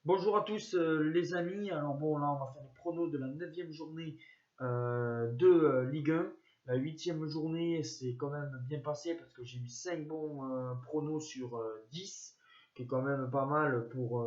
Bonjour à tous les amis. Alors bon là on va faire les pronos de la 9e journée de Ligue 1. La 8e journée c'est quand même bien passé parce que j'ai eu 5 bons pronos sur 10, qui est quand même pas mal pour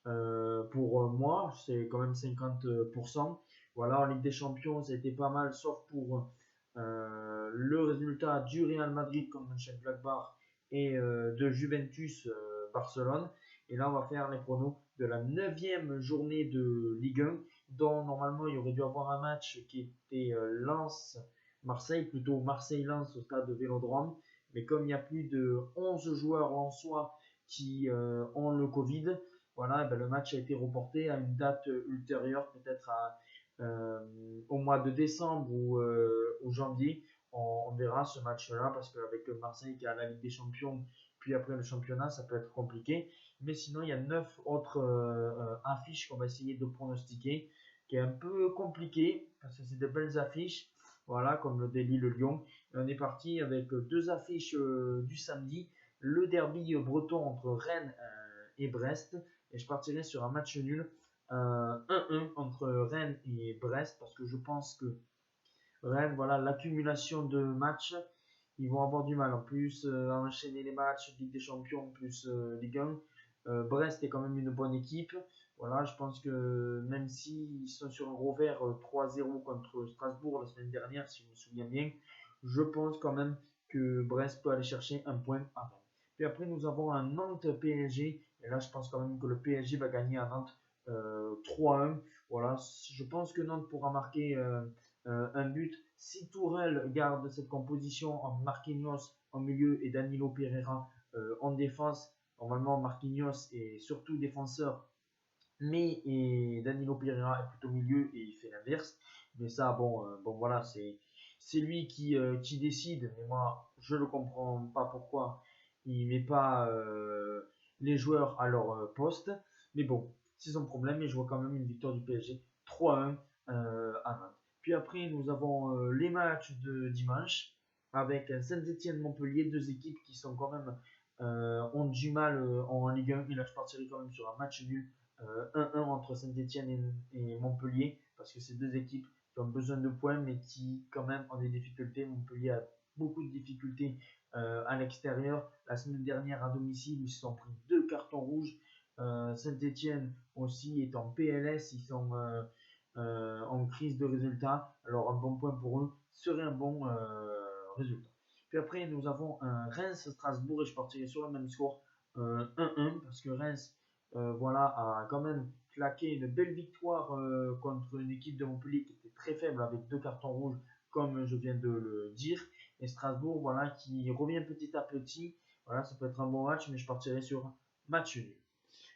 moi. C'est quand même 50%. Voilà, en Ligue des Champions ça a été pas mal sauf pour le résultat du Real Madrid contre Mönchengladbach et de Juventus Barcelone. Et là, on va faire les pronos de la 9e journée de Ligue 1, dont normalement il y aurait dû avoir un match qui était Lens-Marseille, plutôt Marseille-Lens au stade de Vélodrome. Mais comme il y a plus de 11 joueurs lensois qui ont le Covid, voilà, ben le match a été reporté à une date ultérieure, peut-être au mois de décembre ou au janvier. On verra ce match-là parce qu'avec Marseille qui a la Ligue des Champions, puis après le championnat, ça peut être compliqué. Mais sinon, il y a 9 autres affiches qu'on va essayer de pronostiquer, qui est un peu compliqué, parce que c'est de belles affiches, voilà, comme le Delhi, le Lyon. Et on est parti avec deux affiches du samedi, le derby breton entre Rennes et Brest, et je partirai sur un match nul 1-1 entre Rennes et Brest, parce que je pense que Rennes, voilà, l'accumulation de matchs, ils vont avoir du mal. En plus, à enchaîner les matchs, Ligue des Champions plus Ligue 1. Brest est quand même une bonne équipe. Voilà, je pense que même s'ils sont sur un revers 3-0 contre Strasbourg la semaine dernière, si je me souviens bien, je pense quand même que Brest peut aller chercher un point à Rennes. Puis après, nous avons un Nantes-PSG. Et là, je pense quand même que le PSG va gagner à Nantes 3-1. Voilà, je pense que Nantes pourra marquer un but. Si Tourelle garde cette composition en Marquinhos en milieu et Danilo Pereira en défense, normalement Marquinhos est surtout défenseur, mais et Danilo Pereira est plutôt milieu et il fait l'inverse. Mais ça, bon voilà, c'est lui qui décide. Mais moi, je ne comprends pas pourquoi il met pas les joueurs à leur poste. Mais bon, c'est son problème. Et je vois quand même une victoire du PSG 3-1 à Nantes. Puis après, nous avons les matchs de dimanche avec Saint-Etienne-Montpellier, deux équipes qui sont quand même ont du mal en Ligue 1. Et là, je partirai quand même sur un match nul 1-1 entre Saint-Etienne et Montpellier, parce que c'est deux équipes qui ont besoin de points, mais qui quand même ont des difficultés. Montpellier a beaucoup de difficultés à l'extérieur. La semaine dernière, à domicile, ils se sont pris deux cartons rouges. Saint-Etienne aussi est en PLS, ils sont en crise de résultats. Alors un bon point pour eux serait un bon résultat. Puis après, nous avons un Reims-Strasbourg et je partirai sur le même score 1-1 parce que Reims voilà, a quand même claqué une belle victoire contre une équipe de Montpellier qui était très faible avec deux cartons rouges, comme je viens de le dire. Et Strasbourg, voilà, qui revient petit à petit. Voilà, ça peut être un bon match, mais je partirai sur match nul.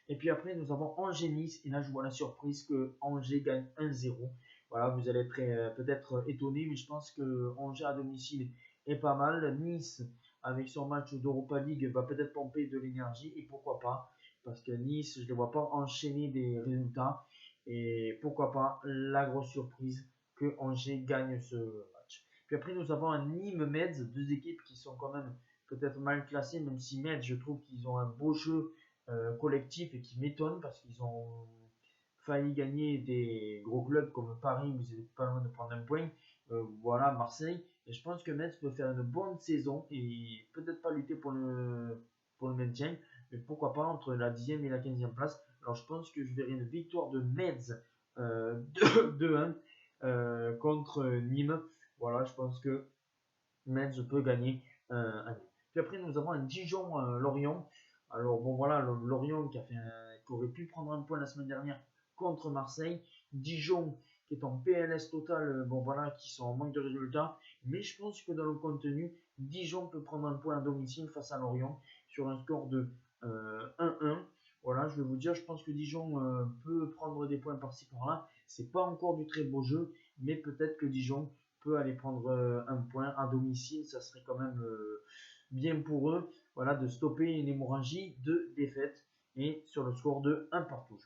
Et puis après, nous avons Angers-Nice. Et là, je vois la surprise que Angers gagne 1-0. Voilà, vous allez être peut-être étonné, mais je pense que Angers à domicile est pas mal. Nice, avec son match d'Europa League, va peut-être pomper de l'énergie. Et pourquoi pas, parce que Nice, je ne les vois pas enchaîner des résultats. Et pourquoi pas la grosse surprise que Angers gagne ce match. Puis après, nous avons un Nîmes-Metz, deux équipes qui sont quand même peut-être mal classées, même si Metz, je trouve qu'ils ont un beau jeu collectif et qui m'étonne parce qu'ils ont failli gagner des gros clubs comme Paris où ils étaient pas loin de prendre un point. Voilà, Marseille. Et je pense que Metz peut faire une bonne saison et peut-être pas lutter pour le maintien, mais pourquoi pas entre la 10e et la 15e place. Alors je pense que je verrai une victoire de Metz 2-1 contre Nîmes. Voilà, je pense que Metz peut gagner un. Puis après, nous avons un Dijon-Lorient. Alors bon voilà, Lorient qui aurait pu prendre un point la semaine dernière contre Marseille. Dijon qui est en PLS total, bon voilà, qui sont en manque de résultats. Mais je pense que dans le contenu, Dijon peut prendre un point à domicile face à Lorient sur un score de 1-1. Voilà, je vais vous dire, je pense que Dijon peut prendre des points par-ci par-là. C'est pas encore du très beau jeu, mais peut-être que Dijon peut aller prendre un point à domicile. Ça serait quand même bien pour eux, voilà, de stopper une hémorragie de défaite et sur le score de 1 partout.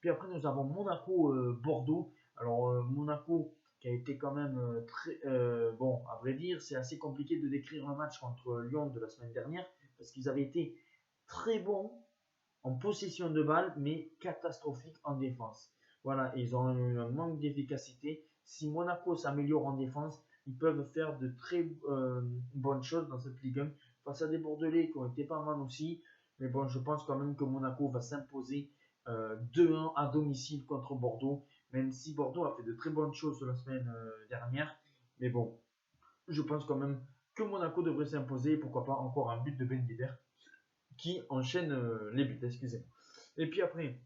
Puis après, nous avons Monaco-Bordeaux. Alors, Monaco qui a été quand même très bon, à vrai dire, c'est assez compliqué de décrire le match contre Lyon de la semaine dernière parce qu'ils avaient été très bons en possession de balle, mais catastrophiques en défense. Voilà, ils ont eu un manque d'efficacité. Si Monaco s'améliore en défense, ils peuvent faire de très bonnes choses dans cette Ligue 1 face à des Bordelais qui ont été pas mal aussi. Mais bon, je pense quand même que Monaco va s'imposer 2-1 à domicile contre Bordeaux, même si Bordeaux a fait de très bonnes choses la semaine dernière. Mais bon, je pense quand même que Monaco devrait s'imposer, pourquoi pas encore un but de Ben Yedder qui enchaîne les buts, excusez-moi. Et puis après,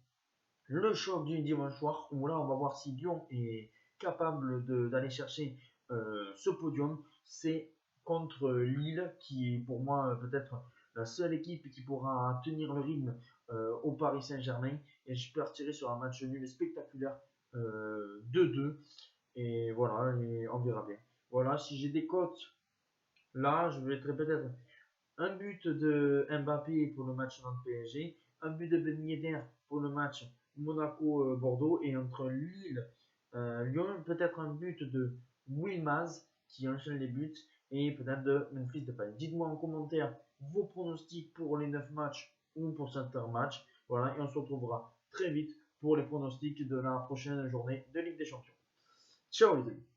le choc du dimanche soir, où là on va voir si Lyon est capable d'aller chercher ce podium, c'est contre Lille, qui est pour moi peut-être la seule équipe qui pourra tenir le rythme au Paris Saint-Germain, et je peux retirer sur un match nul spectaculaire 2-2, et voilà, et on verra bien. Voilà, si j'ai des cotes, là je mettrai peut-être un but de Mbappé pour le match dans le PSG, un but de Ben Yedder pour le match Monaco-Bordeaux, et entre Lille, Lyon, peut-être un but de Wilmaz qui enchaîne les buts, et peut-être de Memphis Depay. Dites-moi en commentaire vos pronostics pour les 9 matchs ou pour certains matchs. Voilà, et on se retrouvera très vite pour les pronostics de la prochaine journée de Ligue des Champions. Ciao les amis.